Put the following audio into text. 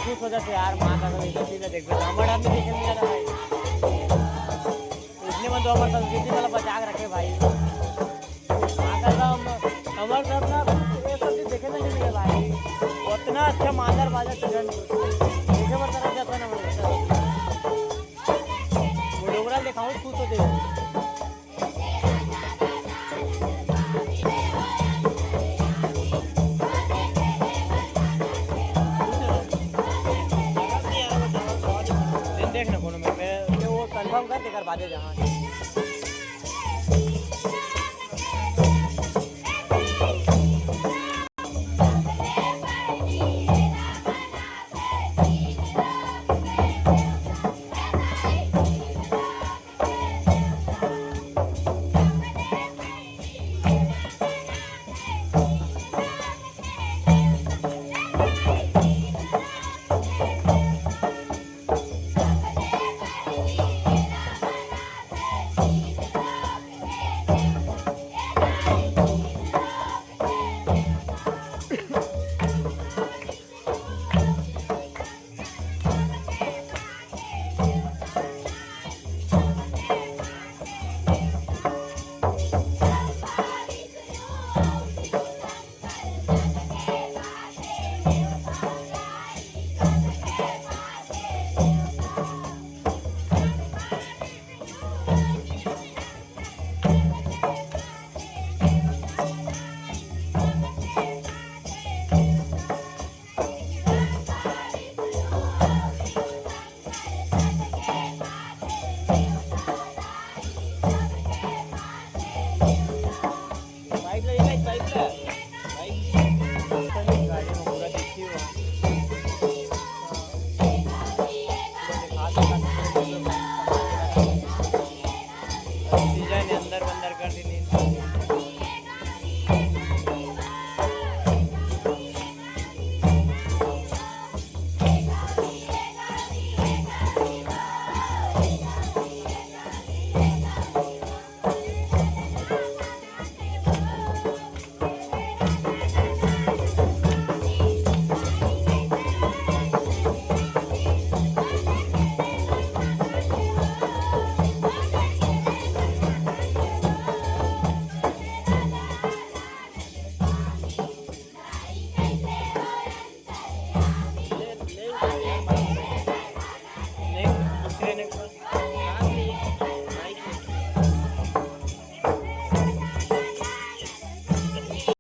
खुश हो जाते यार माता का चीज़ें देख रहे हमारे हम देखे नहीं आता भाई इसलिए मैं तो हमारे संस्कृति वाला बचा के रखे भाई माता का हमारे सब ना ये सब चीज़ देखे नहीं मिले भाई उतना अच्छा मादर बाजा चलन देखे पर तरह जाता ना वो डोगरा दिखाऊँ खुश होते देखना कोनो में वो कंफर्म कर देकर बाजे जहाँ Baiklah.